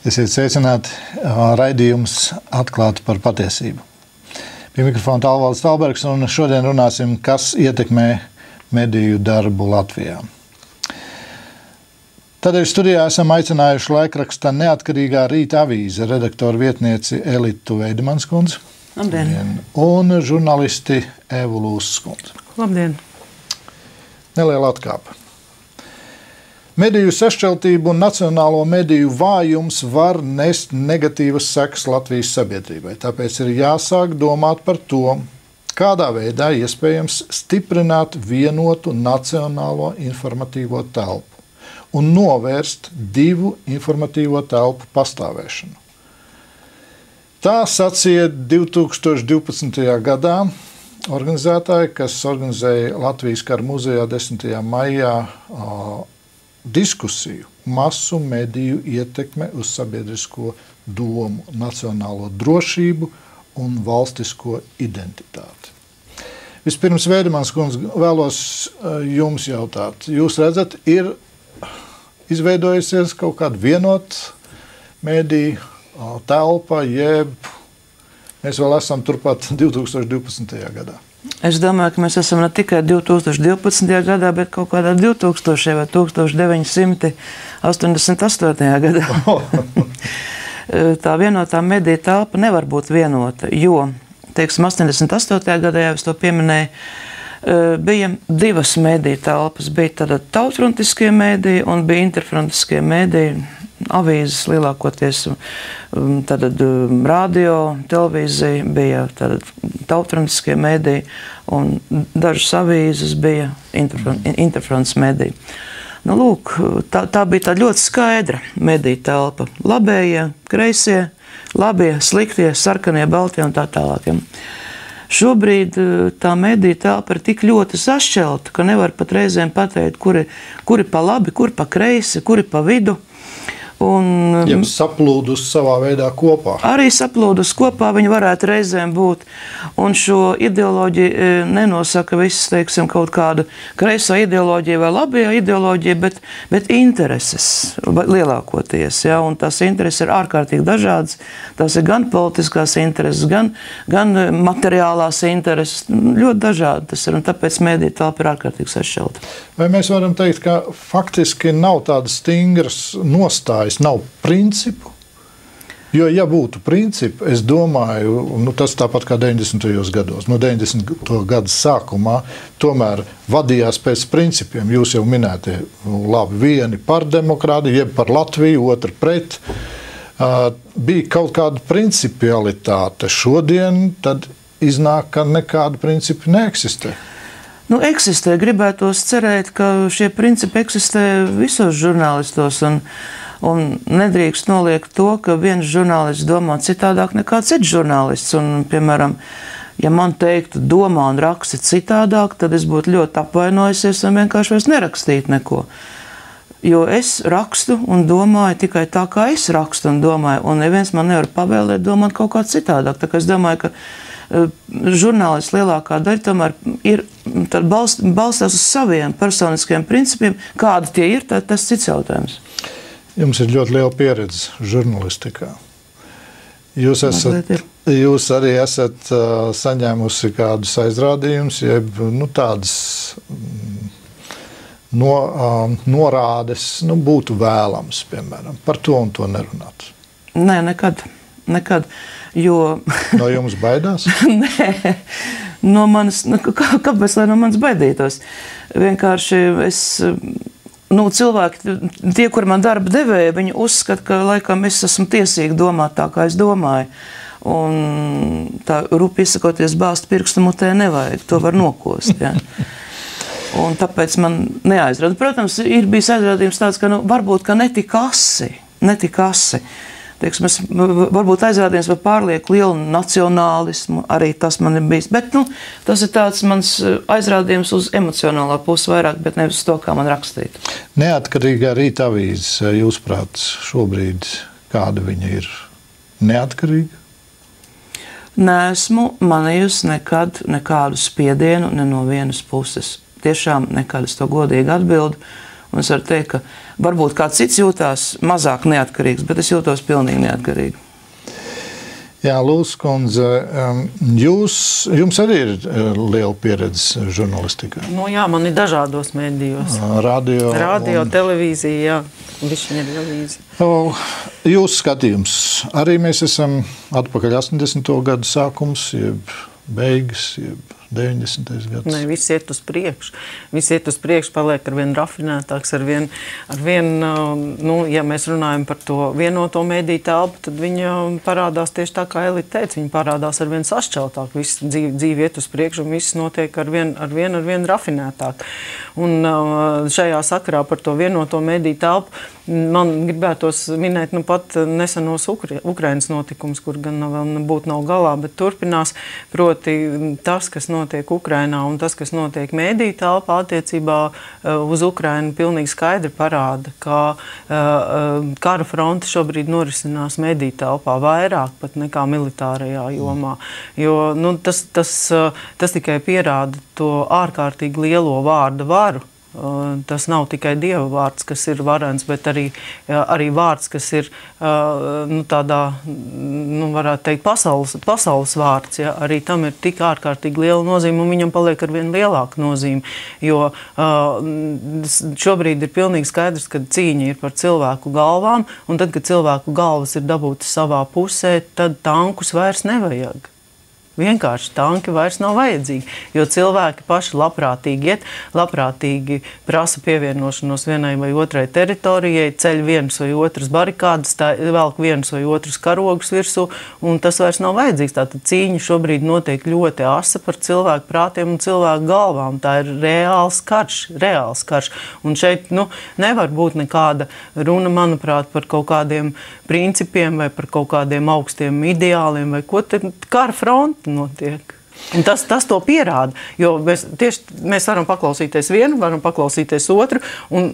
Esiet sveicināti, raidījums atklāti par patiesību. Pie mikrofona Tālvalds Talbergs, un šodien runāsim, kas ietekmē mediju darbu Latvijā. Tādēļ studijā esam aicinājuši laikraksta Neatkarīgā Rīta avīze redaktoru vietnieci Elitu Veidemans kundzi. Labdien. Un žurnālisti Evu Lūsas kundzi. Labdien. Neliela atkāpe. Mediju sašķeltību un nacionālo mediju vājums var nest negatīvas sekas Latvijas sabiedrībai. Tāpēc ir jāsāk domāt par to, kādā veidā iespējams stiprināt vienotu nacionālo informatīvo telpu un novērst divu informatīvo telpu pastāvēšanu. Tā sacīja 2012. gadā organizētāji, kas organizēja Latvijas Kara muzejā 10. maijā diskusiju masu mediju ietekme uz sabiedrisko domu, nacionālo drošību un valstisko identitāti. Vispirms, Veidemans kundze, vēlos jums jautāt. Jūs redzat, ir izveidojusies kaut kāda vienota mediju telpa, jeb mēs vēl esam turpat 2012. gadā? Es domāju, ka mēs esam ne tikai 2012. gadā, bet kaut kādā 2000. vai 1988. gadā. Tā vienotā mediju telpa nevar būt vienota, jo, teiksim, 88. gadā, jau es to pieminēju, bija divas mediju telpas. Bija tāda tautfrontiskie mediji un bija interfrontiskie mediji, avīzes lielākoties, tad radio, televīzija, bija tautfrontiskie mediji un dažas avīzes bija interfronts mediji. Nu, lūk, tā bija tā ļoti skaidra mediju telpa. Labējie, kreisie, labie, sliktie, sarkanie, baltie un tā tālāk. Šobrīd tā mediju telpa ir tik ļoti sašķelta, ka nevar pat reizēm pateikt, kuri pa labi, kuri pa kreisi, kuri pa vidu. Jeb saplūdus savā veidā kopā. Arī saplūdus kopā viņi varētu reizēm būt. Un šo ideoloģiju nenosaka viss, teiksim, kaut kāda kreisā ideoloģija vai labajā ideoloģija, bet intereses lielākoties. Ja? Un tās intereses ir ārkārtīgi dažādas. Tās ir gan politiskās intereses, gan materiālās intereses. Ļoti dažādi tas ir, un tāpēc mediju telpa ir ārkārtīgi sašķelta. Vai mēs varam teikt, ka faktiski nav tādas stingras nostājas, nav principu? Jo, ja būtu principi, es domāju, tas tāpat kā 90. gados, no 90. gadu sākumā, tomēr vadījās pēc principiem. Jūs jau minētie, labi, vieni par demokrātiju, jeb par Latviju, otru pret. Bija kaut kāda principialitāte. Šodien tad iznāk, ka nekāda principi neeksistē. Eksistē. Gribētos cerēt, ka šie principi eksistē visos žurnālistos, un nedrīkst noliegt to, ka viens žurnālists domā citādāk nekā cits žurnālists. Un, piemēram, ja man teiktu domā un raksti citādāk, tad es būtu ļoti apvainojusies un vienkārši vairs nerakstītu neko. Jo es rakstu un domāju tikai tā, kā es rakstu un domāju, un neviens man nevar pavēlēt domāt kaut kā citādāk. Tā kā es domāju, ka žurnālisti lielākā daļa tomēr ir balstās uz saviem personiskiem principiem. Kādi tie ir, tas cits jautājums. Jums ir ļoti liela pieredze žurnālistikā. Jūs arī esat saņēmusi kādus aizrādījumus, jeb tādas norādes, būtu vēlams, piemēram, par to un to nerunāt. Nē, nekad. Jo... No jums baidās? Nē, no manis, kāpēc lai no manis baidītos? Vienkārši es, cilvēki, tie, kuri man darba devēja, viņi uzskata, ka laikam es esmu tiesīgi domāt tā, kā es domāju. Un tā rupi izsakoties bāzt pirkstu mutē nevajag, to var nokost, ja. Un tāpēc man neaizrāda. Protams, ir bijis aizrādījums tāds, ka varbūt, ka netika asi. Teiksim, varbūt aizrādījums par pārlieku lielu nacionālismu, arī tas man ir bijis. Bet tas ir tāds mans aizrādījums uz emocionālā pusi vairāk, bet nevis uz to, kā man rakstīt. Neatkarīgā Rīta avīze, jūsuprāt, šobrīd kāda viņa ir? Neatkarīga? Neesmu manījusi nekādu spiedienu ne no vienas puses. Tiešām nekad es to godīgi atbildu. Un es varu teikt, ka varbūt kāds cits jūtās mazāk neatkarīgs, bet es jūtos pilnīgi neatkarīgi. Jā, Lūdzu, kundze, jums arī ir liela pieredze žurnālistikā? Nu, jā, man ir dažādos mēdījos. Radio, televīzija, jā, višķiņa televīzija. Jūsu skatījums. Arī mēs esam atpakaļ 80. gadu sākums, jeb beigas, jeb 90. gads. Nē, viss iet uz priekšu. Viss iet uz priekšu, paliek arvien rafinētāks, arvien, nu, ja mēs runājam par to vienoto mediju telpu, tad viņa parādās tieši tā, kā Elita teica, viņa parādās arvien sašķeltāk. Viss dzīve iet uz priekšu un viss notiek arvien rafinētāk. Un šajā sakarā par to vienoto mediju telpu man gribētos minēt pat nesenos Ukrainas notikums, kur gan vēl nebūtu nav galā, bet turpinās, proti tas, kas notiek Ukrainā un tas, kas notiek mediju telpā attiecībā uz Ukrainu, pilnīgi skaidri parāda, ka kara fronte šobrīd norisinās mediju telpā vairāk pat nekā militārajā jomā. Jo tas tikai pierāda to ārkārtīgi lielo vārda varu. Tas nav tikai Dieva vārds, kas ir varens, bet arī vārds, kas ir tādā, varētu teikt, pasaules vārds. Ja? Arī tam ir tik ārkārtīgi liela nozīme, un viņam paliek arvien lielāka nozīme. Jo šobrīd ir pilnīgi skaidrs, ka cīņa ir par cilvēku galvām, un tad, kad cilvēku galvas ir dabūtas savā pusē, tad tankus vairs nevajag. Vienkārši tanki vairs nav vajadzīgi, jo cilvēki paši labprātīgi iet, labprātīgi prasa pievienošanos vienai vai otrai teritorijai, ceļ vienas vai otras barikādas, velk vienas vai otras karogus virsū, un tas vairs nav vajadzīgs. Tātad cīņa šobrīd notiek ļoti asa par cilvēku prātiem un cilvēku galvām. Tā ir reāls karš. Un šeit nevar būt nekāda runa, manuprāt, par kaut kādiem principiem vai par kaut kādiem augstiem ideāliem vai ko te kara fronte notiek. Un tas to pierāda, jo mēs varam paklausīties vienu, varam paklausīties otru, un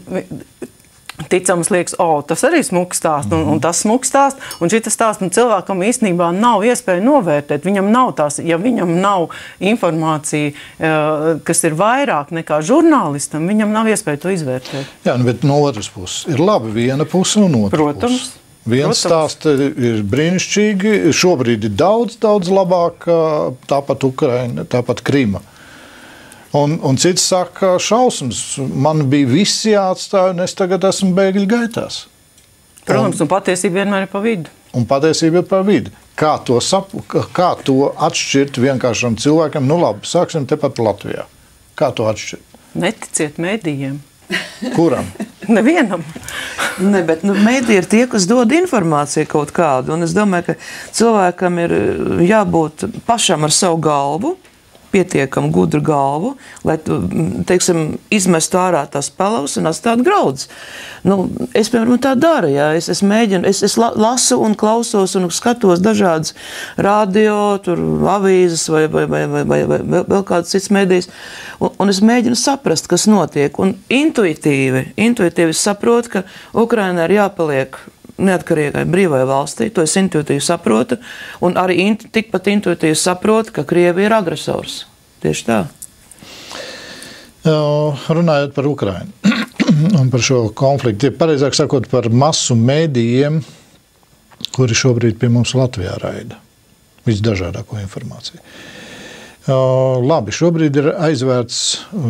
ticams liekas, tas arī smuks stāsts, un tas smuks stāsts, un šitas stāsts cilvēkam īstenībā nav iespēja novērtēt. Viņam nav ja viņam nav informācija, kas ir vairāk nekā žurnālistam, viņam nav iespēja to izvērtēt. Jā, bet no otras puses ir labi viena puse un otra puse. Viens stāsts ir brīnišķīgi, šobrīd ir daudz labāk, tāpat Ukraina, tāpat Krima. Un cits saka, šausmas, man bija viss jāatstāj, un es tagad esmu bēgļu gaitās. Protams, un patiesība vienmēr ir pa vidu. Un patiesība ir pa vidu. Kā to atšķirt vienkāršam cilvēkam? Nu labi, sāksim tepat Latvijā. Kā to atšķirt? Neticiet medijiem. Kuram? Nevienam. Ne, bet mediji ir tie, kas dod informāciju kaut kādu. Un es domāju, ka cilvēkam ir jābūt pašam ar savu galvu, pietiekam gudru galvu, lai, teiksim, izmestu ārā tās pelavas un atstātu graudus. Es, piemēram, tā daru, jā. Es mēģinu, es lasu un klausos un skatos dažādas radio, avīzes vai vēl kādas cits medijas, un es mēģinu saprast, kas notiek. Un intuitīvi saprotu, ka Ukrainai ir jāpaliek neatkarīgai brīvai valstī, to es intuitīvi saprotu, un arī tikpat intuitīvi saprotu, ka Krievija ir agresors. Tieši tā. Runājot par Ukrainu un par šo konfliktu, pareizāk sakot par masu mēdījiem, kuri šobrīd pie mums Latvijā raida visdažādāko informāciju. Labi, šobrīd ir aizvērts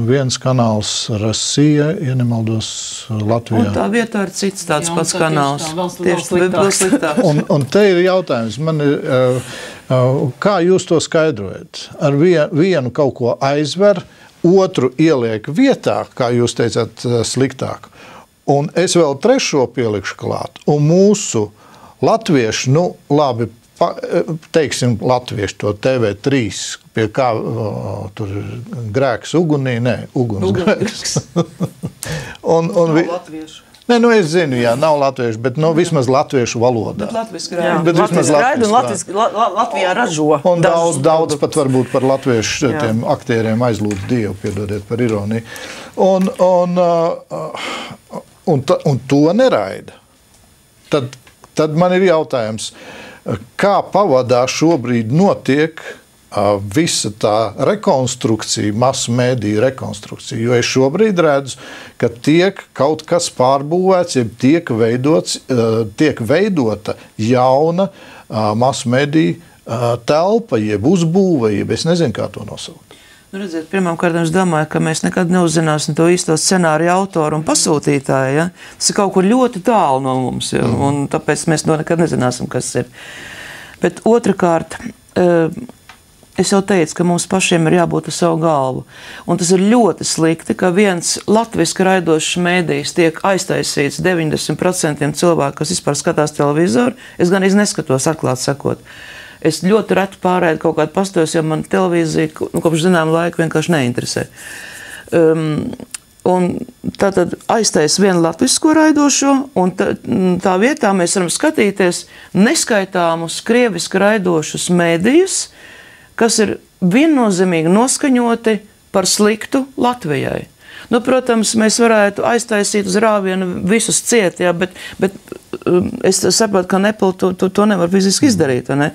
viens kanāls Rasija, ja nemaldos Latvijā. Un tā vietā ir cits tāds pats kanāls. Tieši vēl sliktāk. Un te ir jautājums, kā jūs to skaidrojat? Ar vienu kaut ko aizver, otru ieliek vietā, kā jūs teicāt, sliktāk. Un es vēl trešo pielikšu klāt. Un mūsu latvieši, labi, teiksim latvieši to TV3, pie kā tur grēks ugunī, ugunsgrēks. Nav latviešu. Nē, es zinu, jā, nav latviešu, bet vismaz latviešu valodā. Bet latviski raida. Latvijā ražo. Un daudz pat varbūt par latviešu tiem aktieriem aizlūdz Dievu, piedodiet par ironiju. Un to neraida. Tad man ir jautājums, kā pavadā šobrīd notiek visa tā rekonstrukcija, masu mēdīju rekonstrukcija, jo es šobrīd redzu, ka tiek kaut kas pārbūvēts, ja tiek veidota jauna masu mēdīju telpa, jeb uzbūve, jeb es nezinu, kā to nosaukt. Nu, redziet, pirmkārt, es domāju, ka mēs nekad neuzzināsim to īsto scenāriju autoru un pasūtītāju. Ja? Tas ir kaut kur ļoti tālu no mums, ja? Un tāpēc mēs nekad nezināsim, kas ir. Bet otrkārt, es jau teicu, ka mums pašiem ir jābūt ar savu galvu. Un tas ir ļoti slikti, ka viens latviski raidošs mēdījis tiek aiztaisīts 90% cilvēku, kas vispār skatās televizoru. Es gan neskatos, atklāt sakot. Es ļoti reti pārēju kaut kādu pastos, jo man televīzija kopš zinām laika vienkārši neinteresē. Un tātad aiztais vienu latvisko raidošo, un tā vietā mēs varam skatīties neskaitāmus krieviski raidošus mēdījus, kas ir viennozīmīgi noskaņoti par sliktu Latvijai. Nu, protams, mēs varētu aiztaisīt uz rāvienu visus ciet, ja, bet es saprotu, ka Apple to nevar fiziski izdarīt, vai ne?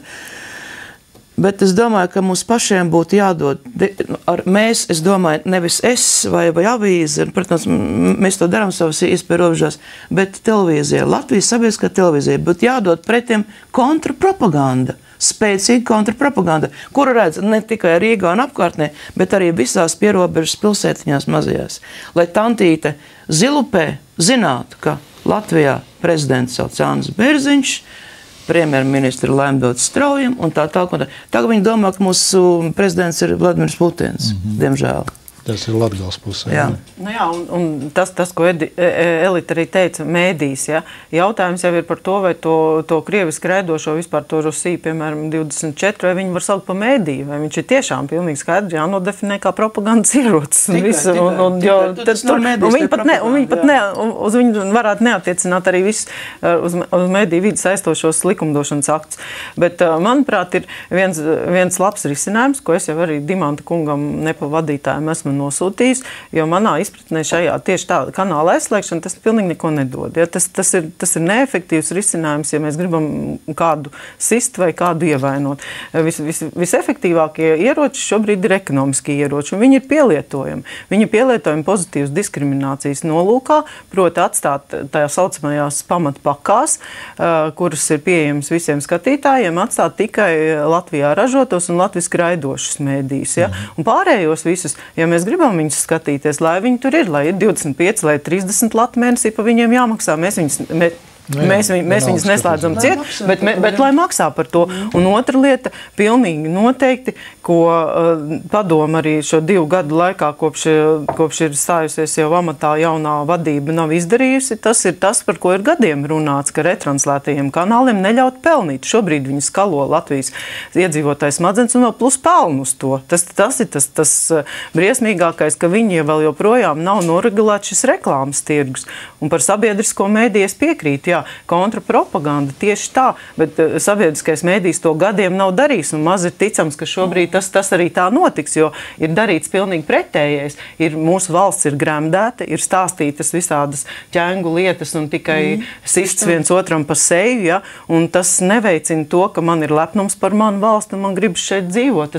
Bet es domāju, ka mums pašiem būtu jādod, es domāju, nevis es vai avīze, protams, mēs to darām savas iespēju robežās, bet televīzija, Latvijas sabiedriskā televīzija, būtu jādod pretiem kontrapropaganda, spēcīga kontrapropaganda, kuru redz ne tikai Rīgā un apkārtnē, bet arī visās pierobežas pilsētiņās mazajās. Lai tantīte Zilupē zinātu, ka Latvijā prezidents sauc Jānis Bērziņš, premjerministri Laimdots Straujam un tā. Tagad viņi domā, ka mūsu prezidents ir Vladimirs Putins, diemžēl. Tas ir Latgales pusē. Jā. Nu jā, un tas, ko Elita arī teica, mēdīs, ja? Jautājums jau ir par to, vai to krieviski raidošo vispār to Rusiju, piemēram, 24, vai viņi var saukt par mēdīju, vai viņš ir tiešām pilnīgi skaidri jānodefinē kā propagandas ierocis. Uz viņu varētu neatiecināt arī visus uz mēdīju vidu saistošos likumdošanas aktus. Bet, manuprāt, ir viens labs risinājums, ko es jau arī Dimanta kungam nepavadītājiem esmu nosūtījis, jo manā izpratnē šajā tieši tā kanāla aizslēgšana tas pilnīgi neko nedod. Ja? Tas ir neefektīvs risinājums, ja mēs gribam kādu sist vai kādu ievainot. Visefektīvākie ieroči šobrīd ir ekonomiskie ieroči, un viņi ir pielietojami. Viņi ir pielietojami pozitīvas diskriminācijas nolūkā, proti atstāt tā saucamajās pamatpakās, kuras ir pieejamas visiem skatītājiem, atstāt tikai Latvijā ražotos un latviski raidošus mēdījus. Ja? Un pārējos visus, ja mēs gribam viņus skatīties, lai viņi tur ir, lai ir 25, lai 30 lati mēnesī pa viņiem jāmaksā. Mēs viņus neslēdzam ciet, bet lai maksā par to. Un otra lieta, pilnīgi noteikti, ko padoma arī šo 2 gadu laikā, kopš ir stājusies jau amatā jaunā vadība, nav izdarījusi, tas ir tas, par ko ir gadiem runāts, ka retranslētajiem kanāliem neļaut pelnīt. Šobrīd viņi skalo Latvijas iedzīvotājs smadzenes un vēl plus pelnu uz to. Tas ir tas briesmīgākais, ka viņi vēl joprojām nav noregulēts šis reklāmas tirgus. Un par sabiedrisko mēdīju es piekrītu, jā, kontrapropaganda tieši tā, bet sabiedriskais mēdījis to gadiem nav darījis, un maz ir ticams, ka šobrīd tas arī tā notiks, jo ir darīts pilnīgi pretējais. Mūsu valsts ir gremdēta, ir stāstītas visādas ķēngu lietas un tikai sists viens otram pa seju, ja? Un tas neveicina to, ka man ir lepnums par manu valsti un man gribas šeit dzīvot.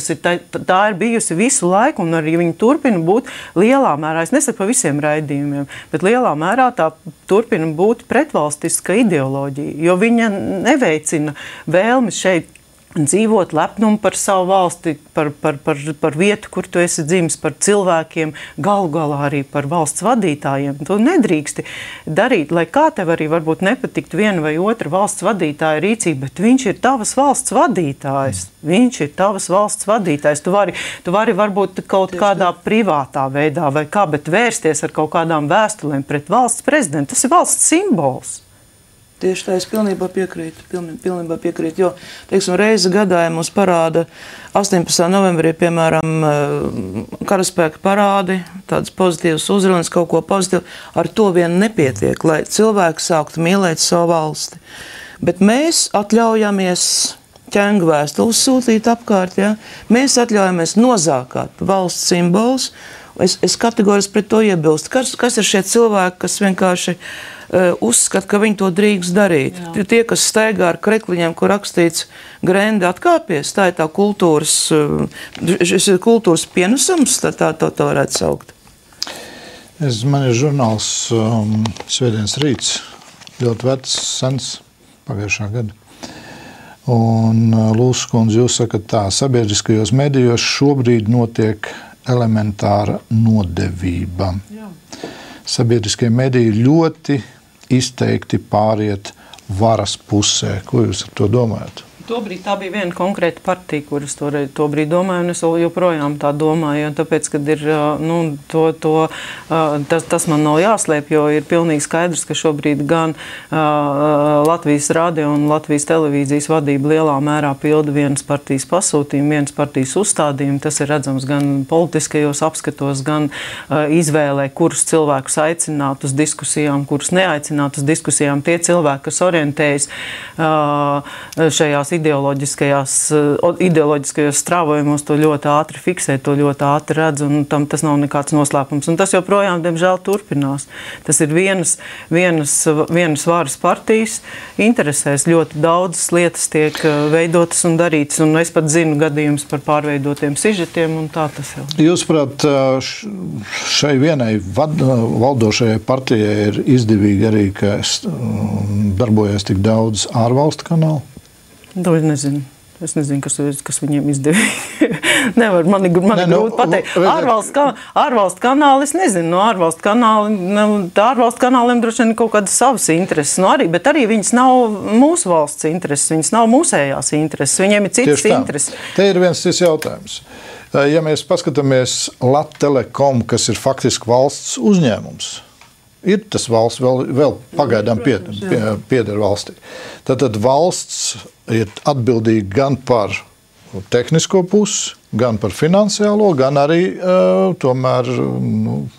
Tā ir bijusi visu laiku, un arī viņi turpina būt lielā mērā, es nesaku pa visiem raidījumiem, bet lielā mērā tā turpina būt pretvalstiska ideoloģija, jo viņa neveicina vēlmi šeit dzīvot, lepnumu par savu valsti, par vietu, kur tu esi dzimis, par cilvēkiem, galu galā arī par valsts vadītājiem. To nedrīksti darīt, lai kā tev arī varbūt nepatikt viena vai otra valsts vadītāja rīcība, bet viņš ir tavas valsts vadītājs. Viņš ir tavas valsts vadītājs. Tu vari varbūt kaut kādā privātā veidā vai kā, bet vērsties ar kaut kādām vēstulēm pret valsts prezidentu. Tas ir valsts simbols. Tieši tā, es pilnībā piekrītu, jo, teiksim, reizi gadā mums parāda 18. novembrī, piemēram, karaspēka parādi, tādas pozitīvas uzrunas, kaut ko pozitīvu, ar to vien nepietiek, lai cilvēki sāktu mīlēt savu valsti. Bet mēs atļaujamies ķēngu vēstules sūtīt apkārt, ja? Mēs atļaujamies nozākāt valsts simbolus. Es kategoriski pret to iebilstu. Kas ir šie cilvēki, kas vienkārši uzskata, ka viņi to drīkst darīt. Tie, kas staigā ar krekliņiem, kur rakstīts Grende atkāpies, tā ir tā kultūras, šis ir kultūras pienesums, tā varētu saukt. Man ir žurnāls Svētdienas rīts, ļoti vecs, sens, pagājušā gada. Un Lūsas kundze, jūs sakat tā, sabiedriskajos medijos šobrīd notiek elementāra nodevība. Jā. Sabiedriskie mediji ļoti izteikti pāriet varas pusē. Ko jūs ar to domājat? Tobrīd tā bija viena konkrēta partija, kuras tobrīd domāju, un es joprojām tā domāju, tāpēc, kad ir, tas man nav jāslēp, jo ir pilnīgi skaidrs, ka šobrīd gan Latvijas radio un Latvijas televīzijas vadība lielā mērā pilda vienas partijas pasūtījumu, vienas partijas uzstādījumu. Tas ir redzams gan politiskajos apskatos, gan izvēlē, kurus cilvēkus aicināt uz diskusijām, kurus neaicināt uz diskusijām. Tie cilvēki, kas orientējas šajās ideoloģiskajos strāvojumos, to ļoti ātri fiksē, to ļoti ātri redz, un tas nav nekāds noslēpums. Un tas joprojām, diemžēl, turpinās. Tas ir vienas varas partijas interesēs. Ļoti daudzas lietas tiek veidotas un darītas, un es pat zinu gadījumus par pārveidotiem sižetiem, un tā tas jau. Jūsuprāt, šai vienai valdošajai partijai ir izdevīgi arī, ka darbojas tik daudz ārvalstu kanālu? To es nezinu. Es nezinu, kas viņiem izdevīgi. Nevar, man ir grūti pateikt. Ārvalstu kanāli, es nezinu. Ārvalstu kanāliem droši vien kaut kādas savas intereses. Bet arī viņas nav mūsu valsts intereses, viņas nav mūsējās intereses. Viņiem ir citas intereses. Te ir viens cits jautājums. Ja mēs paskatāmies Lattelekom, kas ir faktiski valsts uzņēmums, ir tas valsts vēl pagaidām pieder valstī. Tātad valsts ir atbildīga gan par tehnisko pusi, gan par finansiālo, gan arī tomēr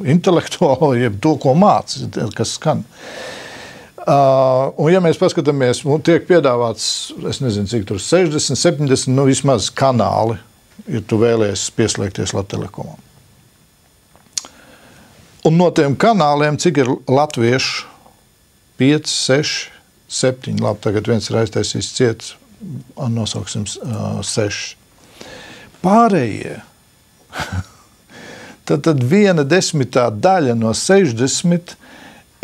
intelektuālo, jeb to, ko māca, kas skan. Un ja mēs paskatāmies, tiek piedāvāts, es nezinu, cik tur 60, 70, vismaz kanāli, ja tu vēlies pieslēgties Lattelekomam. Un no tiem kanāliem, cik ir latviešu? 5, 6, 7. Labi, tagad viens ir aiztaisījis ciets, nosauksim 6. Pārējie. Tad 1/10 daļa no 60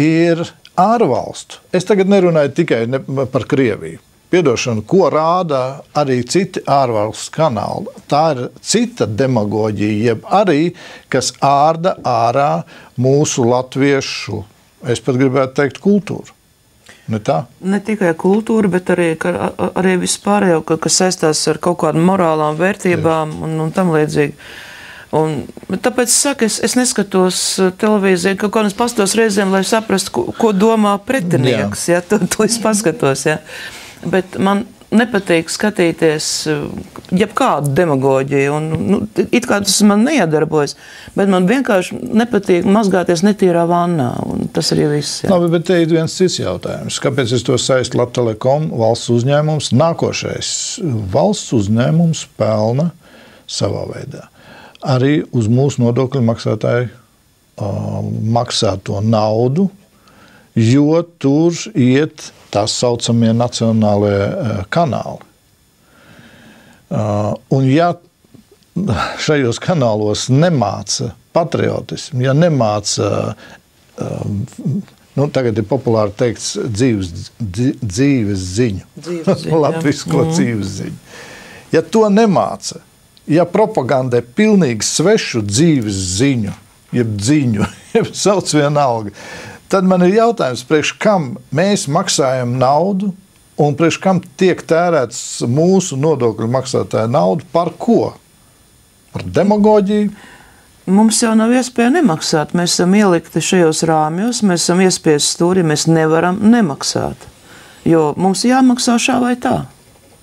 ir ārvalstu. Es tagad nerunāju tikai par Krieviju. Piedošanu, ko rāda arī citi ārvalstu kanāli. Tā ir cita demagoģija, jeb arī, kas ārda ārā mūsu latviešu, es pat gribētu teikt, kultūru. Ne tā? Ne tikai kultūra, bet arī vispārējo, kas saistās ar kaut kādām morālām vērtībām un tam līdzīgi. Tāpēc es neskatos televīziju, kaut kādus pastos reizēm, lai saprastu, ko domā pretinieks. Ja, to es paskatos. Ja. Bet man nepatīk skatīties jebkādu demagoģiju. It kā tas man neiedarbojas, bet man vienkārši nepatīk mazgāties netīrā vannā. Tas arī viss. Jā. Labi, bet te ir viens cits jautājums. Kāpēc es to saistu Lattelekom, valsts uzņēmums? Nākošais valsts uzņēmums pelna savā veidā. Arī uz mūsu nodokļu maksātāju maksāto naudu, jo tur iet tā saucamie nacionālie kanāli. Un ja šajos kanālos nemāca patriotismu, ja nemāca, tagad ir populāri teikts dzīves ziņu, latvisko dzīves ziņu. Ja to nemāca, ja propagandē pilnīgi svešu dzīves ziņu, jeb dziņu, jeb sauc vienalga, tad man ir jautājums, priekš kam mēs maksājam naudu un priekš kam tiek tērēts mūsu nodokļu maksātāja naudu par ko? Par demagoģiju? Mums jau nav iespēja nemaksāt. Mēs esam ielikti šajos rāmjos, mēs esam iespiesti stūri, mēs nevaram nemaksāt. Jo mums jāmaksā šā vai tā.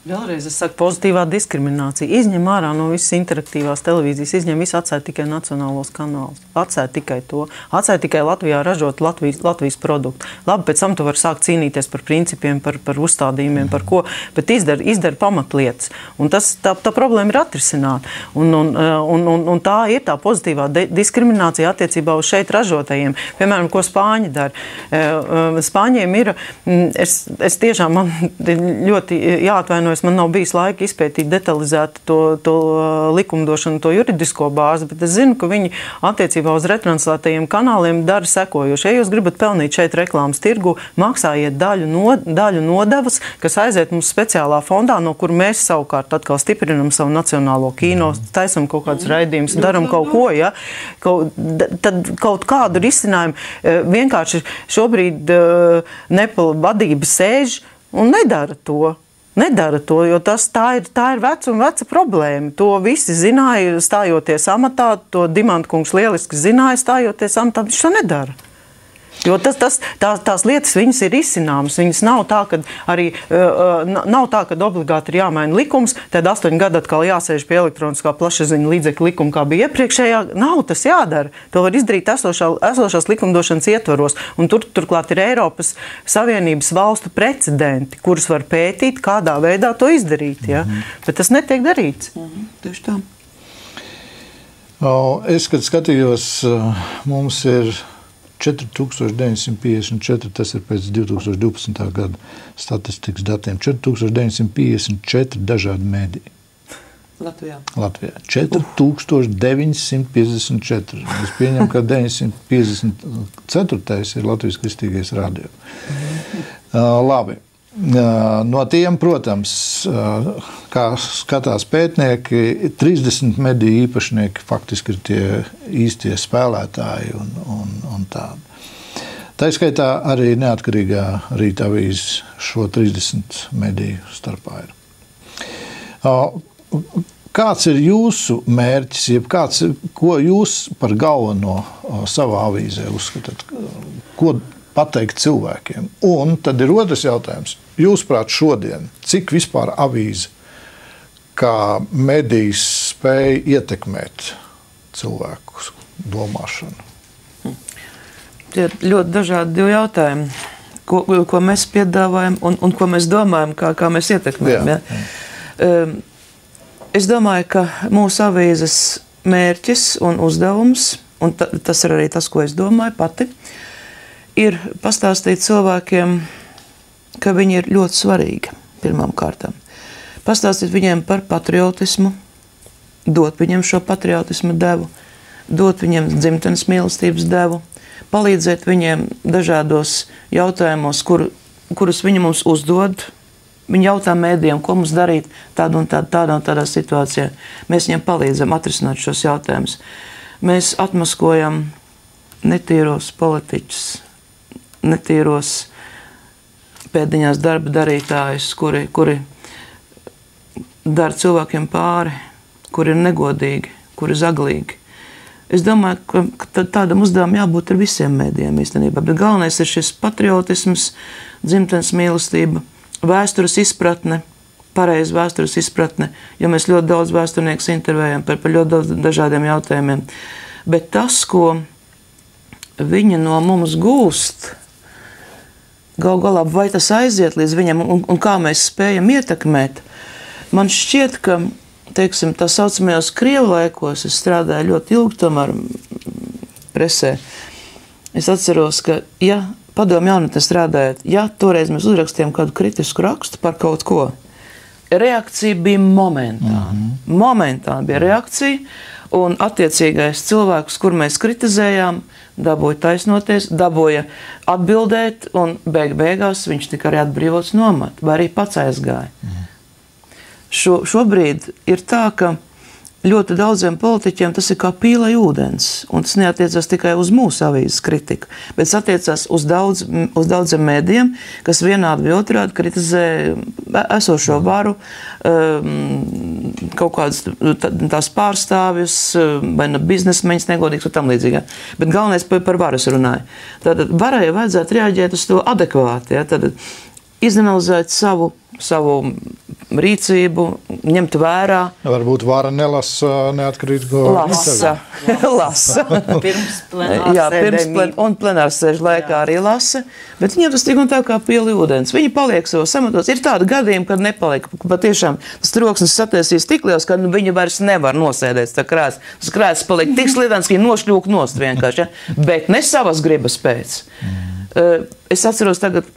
Vēlreiz es saku, pozitīvā diskriminācija. Izņem ārā no visas interaktīvās televīzijas, atstāja tikai nacionālos kanālus. Atstāja tikai to. Atstāja tikai Latvijā ražot Latvijas produktu. Labi, pēc tam tu vari sākt cīnīties par principiem, par uzstādījumiem, par ko, bet izdara pamatlietas. Un tā problēma ir atrisināta. Un tā ir tā pozitīvā diskriminācija attiecībā uz šeit ražotajiem. Piemēram, ko Spāņi dara. Spāņiem ir, es tiešām man ļoti jāatvainojas, man nav bijis laika izpētīt detalizēti to likumdošanu, to juridisko bāzi, bet es zinu, ka viņi attiecībā uz retranslētajiem kanāliem dara sekojoši. Ja jūs gribat pelnīt šeit reklāmas tirgu, maksājiet daļu nodevas, kas aiziet mums speciālā fondā, no kur mēs savukārt atkal stiprinam savu nacionālo kino, taisam kaut kādus raidījumus, daram kaut ko, ja? Tad kaut kādu risinājumu vienkārši šobrīd Nepal vadība sēž un nedara to. Jo tā ir veca problēma. To visi zināja, stājoties amatā, to Dimantkungs lieliski zināja, stājoties amatā, viņš to nedara. Jo tās lietas viņas ir izcināmas. Viņas nav tā, ka arī nav tā, ka obligāti ir jāmaina likums, tad 8 gadi atkal jāsēž pie elektroniskā plašsaziņu līdzekļu likuma, kā bija iepriekšējā. Nav tas jādara. To var izdarīt esošās likumdošanas ietvaros. Un turklāt ir Eiropas Savienības valstu precedenti, kurus var pētīt, kādā veidā to izdarīt. Ja? Bet tas netiek darīts. Tieši tā. Es, kad skatījos, mums ir 4954, tas ir pēc 2012. gada statistikas datiem, 4954 dažādi mediji. Latvijā. 4954. Es pieņemu, ka 954. ir Latvijas Kristīgais radio. Labi. No tiem, protams, kā skatās pētnieki, 30 mediju īpašnieki faktiski ir tie īstie spēlētāji un tādi. Tā skaitā arī neatkarīgā Rīta avīze šo 30 mediju starpā ir. Kāds ir jūsu mērķis, ko jūs par galveno savā avīzē uzskatāt? Ko pateikt cilvēkiem? Un tad ir otrs jautājums. Jūsuprāt šodien, cik vispār avīze kā medijas spēja ietekmēt cilvēku domāšanu? Tie ir ļoti dažādi divi jautājumi, ko mēs piedāvājam un ko mēs domājam, kā mēs ietekmējam. Ja? Es domāju, ka mūsu avīzes mērķis un uzdevums, un tas ir arī tas, ko es domāju pati, ir pastāstīt cilvēkiem, ka viņi ir ļoti svarīgi pirmām kārtām. Pastāstīt viņiem par patriotismu, dot viņiem šo patriotismu devu, dot viņiem dzimtenes mīlestības devu, palīdzēt viņiem dažādos jautājumos, kurus viņi mums uzdod. Viņi jautā mēdījiem, ko mums darīt tādā situācijā. Mēs viņiem palīdzam atrisināt šos jautājumus. Mēs atmaskojam netīros politiķus, netīros pēdiņās darba darītājus, kuri dara cilvēkiem pāri, kuri ir negodīgi, kuri ir zaglīgi. Es domāju, ka tādam uzdevumam jābūt ar visiem mēdījiem īstenībā, bet galvenais ir šis patriotisms, dzimtenes mīlestība, vēstures izpratne, pareiza vēstures izpratne, jo mēs ļoti daudz vēsturniekus intervējam par ļoti daudz dažādiem jautājumiem. Bet tas, ko viņi no mums gūst, gal galā, vai tas aiziet līdz viņam un kā mēs spējam ietekmēt. Man šķiet, ka, teiksim, tā saucamajos Krievu laikos, es strādāju ļoti ilgi tomēr presē. Es atceros, ka, ja padomu jaunatnē strādājot, ja toreiz mēs uzrakstījām kādu kritisku rakstu par kaut ko, reakcija bija momentāna. Momentāna bija reakcija, un attiecīgais cilvēks, kur mēs kritizējām, dabūja taisnoties, dabūja atbildēt, un beigās viņš tika arī atbrīvots no amata, vai arī pats aizgāja. Šobrīd ir tā, ka ļoti daudziem politiķiem tas ir kā pīlai ūdens, un tas neatiecās tikai uz mūsu avīzes kritiku, bet tas attiecās uz daudziem mēdījiem, kas vienādi vai otrādi kritizē esošo varu, kaut kādas tās pārstāvjus, vai biznesmeņus negodīgs un tam līdzīgā. Bet galvenais par varas runāja. Tātad varai vajadzētu reaģēt uz to adekvāti. Ja? Tātad izanalizēt savu rīcību, ņemt vērā. Varbūt vara nelasa neatkarīgo Lasa. Pirms plenārsēdēm. Un plenārsēžu laikā arī lasa, bet viņiem tas tik un tā kā pieli ūdens. Viņi paliek savos amatos. Ir tādi gadījumi, kad nepaliek. Patiešām tas troksnis sataisīs tik liels, ka viņi vairs nevar nosēdēt tā krēsls. Tas krēsls paliek tik slidens, ka viņi nošļūk nost vienkārši. Ja? Bet ne savas gribas pēc. Es atceros tagad,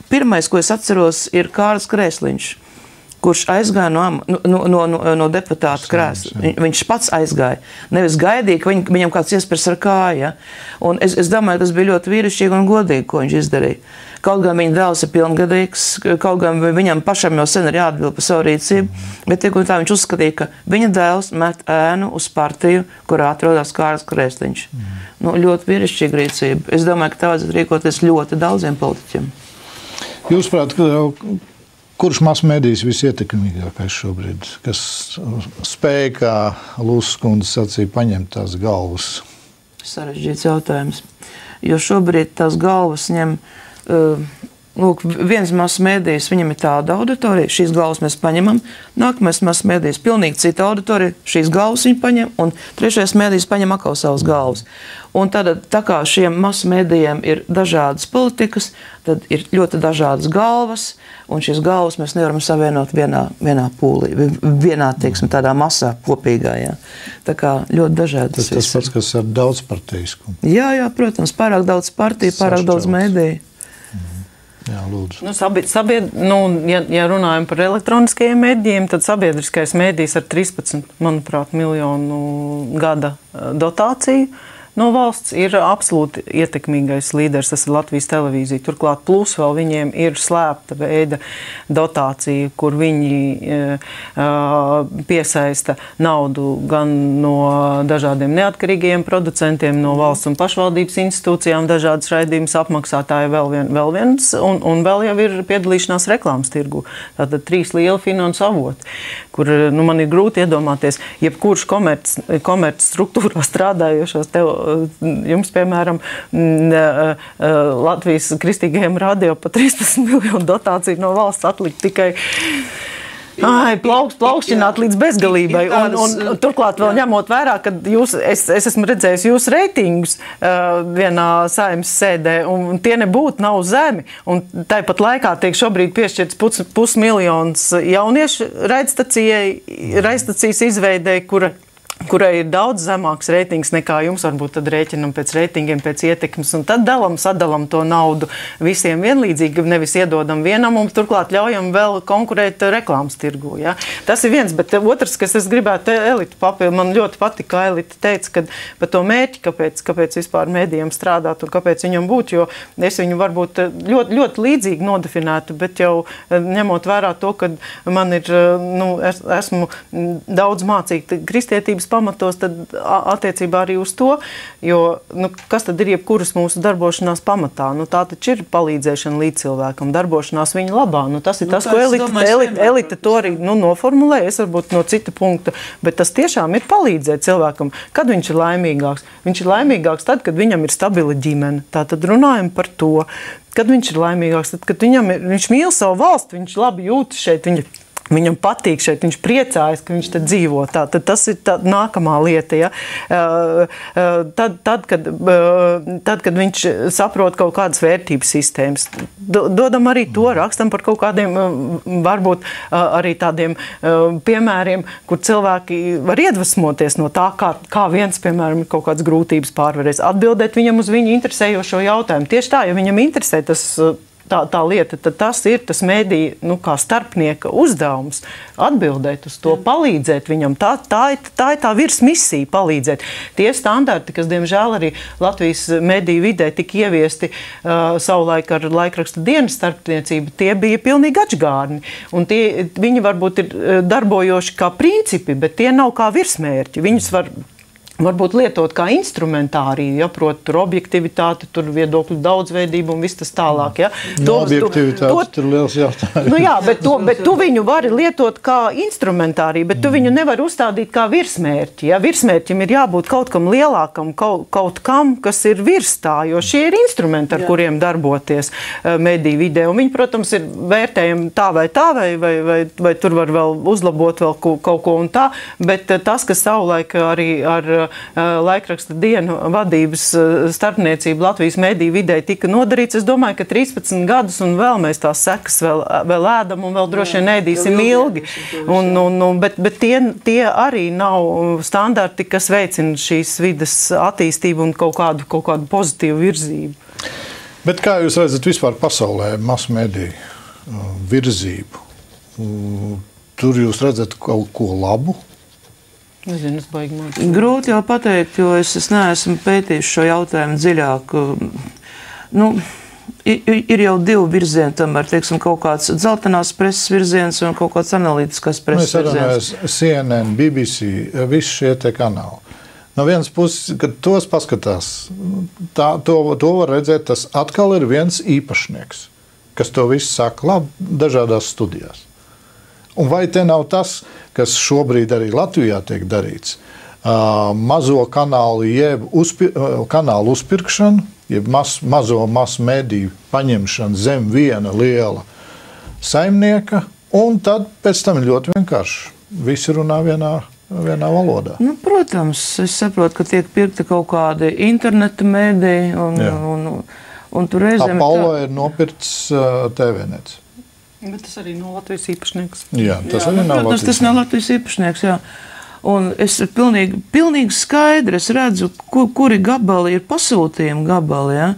pirmais, ko es atceros, ir Kārlis Krēsliņš, kurš aizgāja no deputāta krēsla. Viņš pats aizgāja. Nevis gaidīja, ka viņam kāds iespers ar kāju. Ja? Un es domāju, tas bija ļoti vīrišķīgi un godīgi, ko viņš izdarīja. Kaut gan viņa dēls ir pilngadīgs, kaut gan viņam pašam jau sen ir jāatbild par savu rīcību, bet tik un tā viņš uzskatīja, ka viņa dēls met ēnu uz partiju, kurā atrodas Kārlis Krēsliņš. Ļoti vīrišķīga rīcība. Es domāju, ka tā vajadzētu rīkoties ļoti daudziem politiķiem. Jūsuprāt, kurš masmedijs visietekmīgākais šobrīd, kas spēj, kā Lūsas kundze sacīja, paņemt tās galvas? Sarežģīts jautājums. Jo šobrīd tās galvas ņem, lūk, viens masmedijs, viņam ir tāda auditorija, šīs galvas mēs paņemam, nākamais masmedijs pilnīgi cita auditorija, šīs galvas viņi paņem, un trešais medijs paņem atkal savas galvas. Un tad, tā kā šiem masmedijiem ir dažādas politikas, tad ir ļoti dažādas galvas, un šīs galvas mēs nevaram savienot vienā pūlī, vienā, teiksim, tādā masā kopīgā. Jā. Tā kā ļoti dažādas. Tas pats, kas ar daudzpartijiskumu. Jā, protams, pārāk daudz partiju, pārāk daudz mediju. Jā, lūdzu. Ja runājam par elektroniskajiem medijiem, tad sabiedriskais medijs ar 13, manuprāt, miljonu gada dotāciju no valsts ir absolūti ietekmīgais līderis, tas ir Latvijas televīzija. Turklāt plus vēl viņiem ir slēpta veida dotācija, kur viņi piesaista naudu gan no dažādiem neatkarīgiem producentiem, no valsts un pašvaldības institūcijām, dažādas raidījumus apmaksātāji vēl viens, un vēl jau ir piedalīšanās reklāmas tirgu. Tātad 3 lieli finansu avoti, kur man ir grūti iedomāties, jebkurš komerc struktūrā strādājošos jums, piemēram, Latvijas kristīgajiem radio pa 13 miljonu dotāciju no valsts atlikt tikai plaukšķināt līdz bezgalībai. Un turklāt vēl ņemot vērā, ka es esmu redzējis jūsu reitingus vienā Saeimas sēdē, un tie nebūtu nav zemi. Un tāpat laikā tiek šobrīd piešķirts 500 000 jauniešu raidstacijas izveidei, kurai ir daudz zemāks reitings nekā jums, varbūt tad rēķinam pēc reitingiem, pēc ietekmes, un tad sadalām to naudu visiem vienlīdzīgi, nevis iedodam vienam, un turklāt ļaujam vēl konkurēt reklāmas tirgu. Ja? Tas ir viens, bet otrs, kas es gribētu Elitu papildu, man ļoti patika, kā Elita teica, kad par to mērķi, kāpēc vispār mēdījiem strādāt un kāpēc viņam būt, jo es viņu varbūt ļoti, ļoti līdzīgi nodefinētu, bet jau ņemot vērā to, ka man ir, esmu daudz mācīta kristietības pamatos, tad attiecībā arī uz to, jo, kas tad ir jebkuras mūsu darbošanās pamatā? Tā taču ir palīdzēšana līdz cilvēkam, darbošanās viņa labā. Tas ir tas, ko Elita to arī noformulē, es varbūt no cita punkta, bet tas tiešām ir palīdzēt cilvēkam. Kad viņš ir laimīgāks? Viņš ir laimīgāks tad, kad viņam ir stabila ģimene. Tātad runājam par to. Kad viņš ir laimīgāks? Tad, kad viņš mīl savu valsti, viņš labi jūtas šeit, viņam patīk šeit, viņš priecājas, ka viņš te dzīvo. Tad tas ir tā nākamā lieta. Ja? Tad, kad viņš saprot kaut kādas vērtības sistēmas, dodam arī to, rakstam par kaut kādiem, varbūt arī tādiem piemēriem, kur cilvēki var iedvesmoties no tā, kā viens, piemēram, kaut kādas grūtības pārvarēs. Atbildēt viņam uz viņu interesējošo jautājumu. Tieši tā, ja viņam interesē tā lieta, tad tas ir tas mediju, kā starpnieka uzdevums atbildēt uz to, palīdzēt viņam. Tā ir tā virsmisija palīdzēt. Tie standarti, kas, diemžēl, arī Latvijas mediju vidē tika ieviesti savulaik ar laikraksta dienas starpniecību, tie bija pilnīgi atžgārni. Un viņi varbūt ir darbojoši kā principi, bet tie nav kā virsmērķi. Viņus var varbūt lietot kā instrumentāriju, ja, proti tur objektivitāti, tur viedokļu daudzveidību un viss tas tālāk, ja. Objektivitāte tur liels jautājums. Nu jā, bet tu viņu vari lietot kā instrumentāriju, bet tu viņu nevar uzstādīt kā virsmērķi, ja. Virsmērķim ir jābūt kaut kam lielākam, kaut kam, kas ir virs tā, jo šie ir instrumenti, ar kuriem darboties mediju vidē, un viņi, protams, ir vērtējami tā, vai tur var vēl uzlabot vēl kaut ko un tā, bet tas, kas savulaik arī ar laikraksta dienu vadības starpniecību Latvijas mediju vidē tika nodarīts. Es domāju, ka 13 gadus un vēl mēs tās sekas vēl ēdam un vēl droši vien ēdīsim ilgi. Bet tie arī nav standarti, kas veicina šīs vides attīstību un kaut kādu pozitīvu virzību. Bet kā jūs redzat vispār pasaulē masmediju virzību? Tur jūs redzat kaut ko labu? Nezinu, es baigi mācīt. Grūti jau pateikt, jo es neesmu pētījis šo jautājumu dziļāk. Nu, ir jau divi virzieni, tomēr, teiksim, kaut kāds dzeltenās preses virziens un kaut kāds analītiskās preses virziens. Mēs CNN, BBC, visi šie te kanāli. No vienas puses, kad tos paskatās, to var redzēt, tas atkal ir viens īpašnieks, kas to visu saka labi dažādās studijās. Un vai te nav tas, kas šobrīd arī Latvijā tiek darīts? Mazo kanālu jeb kanālu uzpirkšanu, jeb mazo mediju paņemšanu zem viena liela saimnieka, un tad pēc tam ļoti vienkārši. Visi runā vienā valodā. Nu, protams, es saprotu, ka tiek pirkti kaut kādi interneta mediji, un tur reizēm... Apollo ir nopirts TVNets. Bet tas arī nav Latvijas īpašnieks. Jā, tas arī nav Latvijas. Tas nav Latvijas īpašnieks, jā. Un es pilnīgi skaidri es redzu, kuri gabali ir pasūtījumi gabali, jā.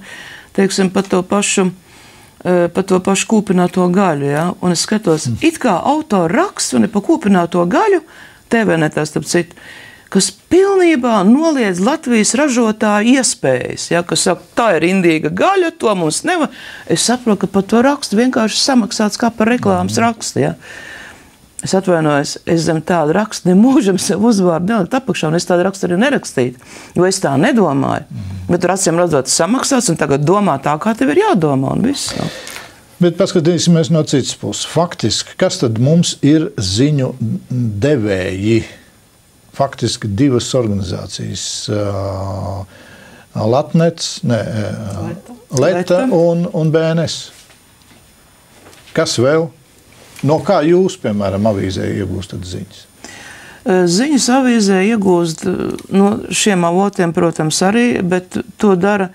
Teiksim, par to pašu kūpināto gaļu, jā. Un es skatos, it kā autora raksts un par kūpināto gaļu, TVNetā starp citu, kas pilnībā noliedz Latvijas ražotāju iespējas. Ja, kas saka, tā ir indīga gaļa, to mums nevar. Es saprotu, ka par to rakstu vienkārši samaksāts kā par reklāmas rakstu. Ja. Es atvainojos, es zem tādu rakstu nemūžam sev uzvārdu nelikt apakšā, un es tādu rakstu arī nerakstītu, jo es tā nedomāju. Bet tur acīm redzot samaksāts, un tagad domā tā, kā tev ir jādomā, un viss. Ja. Bet paskatīsimies no citas puses. Faktiski, kas tad mums ir ziņu devēji? Faktiski divas organizācijas, Leta un BNS. Kas vēl? No kā jūs, piemēram, avīzē iegūstat ziņas? Ziņas avīzē iegūst no šiem avotiem, protams, arī, bet to dara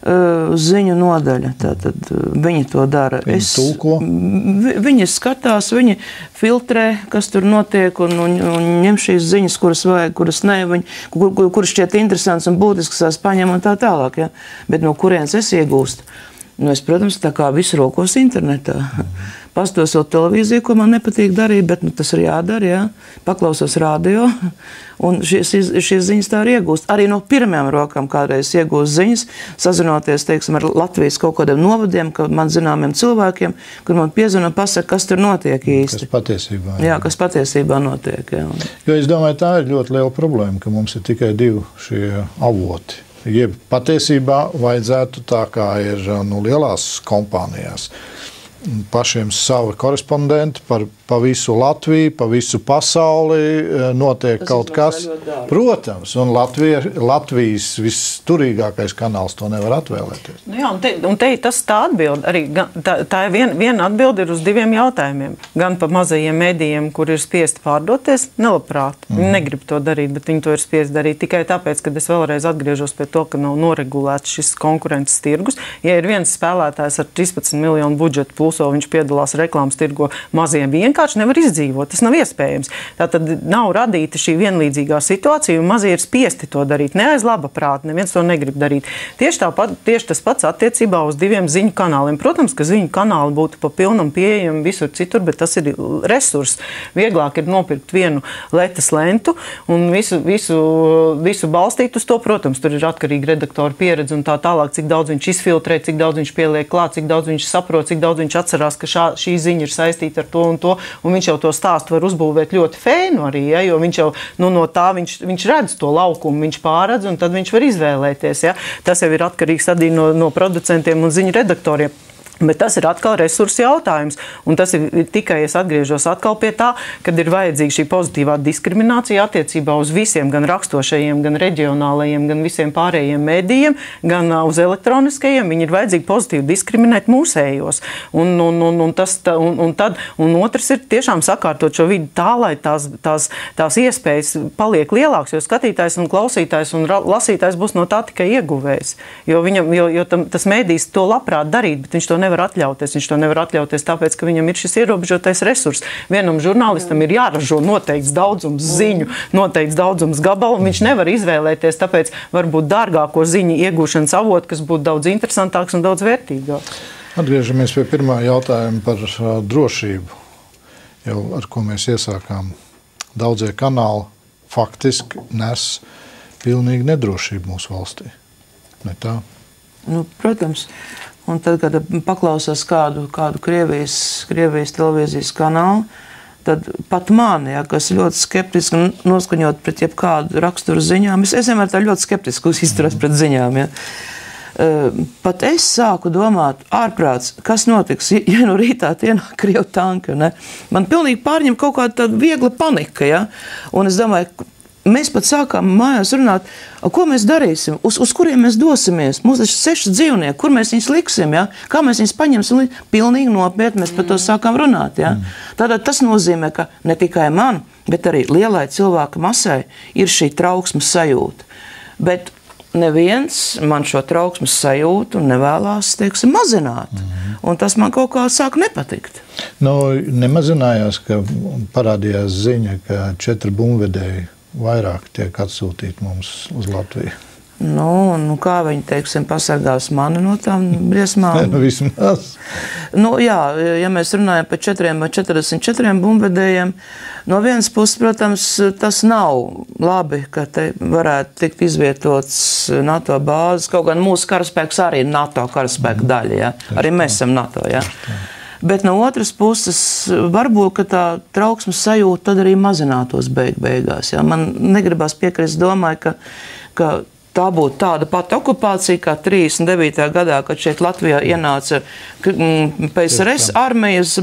ziņu nodaļa. Tātad viņi to dara. Viņi skatās, viņi filtrē, kas tur notiek, un ņem šīs ziņas, kuras vajag, kuras ne, kuras šķiet interesants un būtisks, tās paņem un tā tālāk. Ja? Bet no kurienes es iegūstu? Nu, es, protams, tā kā visu rokos internetā. Pastos vēl televīziju, ko man nepatīk darīt, bet tas ir jādara, jā. Paklausos radio, un šīs ziņas tā arī iegūst. Arī no pirmajām rokām kādreiz iegūst ziņas, sazinoties, teiksim, ar Latvijas kaut kādiem novadiem, man zināmiem cilvēkiem, kur man piezvana un pasaka, kas tur notiek īsti. Kas patiesībā. Jā, kas patiesībā notiek, jā. Jo es domāju, tā ir ļoti liela problēma, ka mums ir tikai divi šie avoti. Jeb patiesībā vajadzētu tā, kā ir lielās kompānijās. Pašiem savi korespondenti pa visu Latviju, pa visu pasauli notiek kaut kas. Protams, un Latvijas vissturīgākais kanāls to nevar atvēlēties. Nu jā, un te tas tā atbild arī. Tā ir viena atbild ir uz diviem jautājumiem. Gan pa mazajiem medijiem, kur ir spiesti pārdoties, nelabprāt. Viņi negrib to darīt, bet viņi to ir spiesti darīt tikai tāpēc, ka es vēlreiz atgriežos pie to, ka nav noregulēts šis konkurences tirgus. Ja ir viens spēlētājs ar 13 miljonu budžetu plus, viņš piedalās reklāmas tirgo, maziem vienkārši nevar izdzīvot. Tas nav iespējams. Tātad nav radīta šī vienlīdzīgā situācija, un mazie ir spiesti to darīt. Ne aiz laba prāta, neviens to negrib darīt. Tieši tas pats attiecībā uz diviem ziņu kanāliem. Protams, ka ziņu kanāli būtu pa pilnam pieejami visur citur, bet tas ir resurs. Vieglāk ir nopirkt vienu letas lentu un visu balstīt uz to. Protams, tur ir atkarīgi redaktoru pieredze un tā tālāk, cik daudz viņš izfiltrē, cik daudz viņš pieliek klāt, cik daudz viņš saprot, cik daudz viņš atcerās, ka šī ziņa ir saistīta ar to, un viņš jau to stāstu var uzbūvēt ļoti feinu arī, ja, jo viņš jau no tā viņš redz to laukumu, viņš pārredz, un tad viņš var izvēlēties. Ja. Tas jau ir atkarīgs arī no producentiem un ziņu redaktoriem. Bet tas ir atkal resursu jautājums, un tas ir tikai, es atgriežos atkal pie tā, kad ir vajadzīga šī pozitīvā diskriminācija attiecībā uz visiem, gan rakstošajiem, gan reģionālajiem, gan visiem pārējiem mēdījiem, gan uz elektroniskajiem. Viņi ir vajadzīgi pozitīvi diskriminēt mūsējos. Un otrs ir tiešām sakārtot šo vidi tā, lai tās iespējas paliek lielāks, jo skatītājs un klausītājs un lasītājs būs no tā tikai ieguvējs. Jo tas mēdījis to labprāt darīt, bet viņš to nevar atļauties. Viņš to nevar atļauties tāpēc, ka viņam ir šis ierobežotais resurs. Vienam žurnālistam ir jāražo noteikts daudzums ziņu, noteikts daudzums gabalu, un viņš nevar izvēlēties, tāpēc varbūt dārgāko ziņu iegūšanas avotu, kas būtu daudz interesantāks un daudz vērtīgāks. Atgriežamies pie pirmā jautājuma par drošību, jau ar ko mēs iesākām. Daudzie kanāli faktiski nes pilnīgi nedrošību mūsu valstī. Ne tā? Nu, protams. Un tad, kad paklausās kādu Krievijas televīzijas kanālu, tad pat mani, kas ļoti skeptiski noskaņot pret jebkādu raksturu ziņām, es vienmēr tā ļoti skeptiski izturos pret ziņām. Ja. Pat es sāku domāt ārprāts, kas notiks, ja no rītā ienāk Krievu tanki. Ne? Man pilnīgi pārņem kaut kāda tāda viegla panika. Ja? Un es domāju, mēs pat sākām mājās runāt, ko mēs darīsim, uz kuriem mēs dosimies. Mums ir 6 dzīvnieki, kur mēs viņus liksim, ja? Kā mēs viņus paņemsim. Pilnīgi nopietni mēs par to sākām runāt. Ja? Tātad tas nozīmē, ka ne tikai man, bet arī lielai cilvēka masai ir šī trauksmes sajūta. Bet neviens man šo trauksmes sajūtu nevēlās, teiksim, mazināt. Un tas man kaut kā sāk nepatikt. Nemazinājās, ka parādījās ziņa, ka 4 bumbvedēji vairāk tiek atsūtīti mums uz Latviju. Kā viņi, teiksim, pasargās mani no tām briesmām? Vismaz. Jā, ja mēs runājam par 4 vai 44 bumbvedējiem, no vienas puses, protams, tas nav labi, ka te varētu tikt izvietots NATO bāzes, kaut gan mūsu karaspēks arī ir NATO karaspēka daļa, ja? Arī mēs esam NATO, ja? Bet no otras puses, varbūt, ka tā trauksmes sajūta tad arī mazinātos beigās. Ja? Man negribas piekrist, domāju, ka tā būtu tāda pati okupācija kā 39. gadā, kad šeit Latvijā ienāca PSRS armijas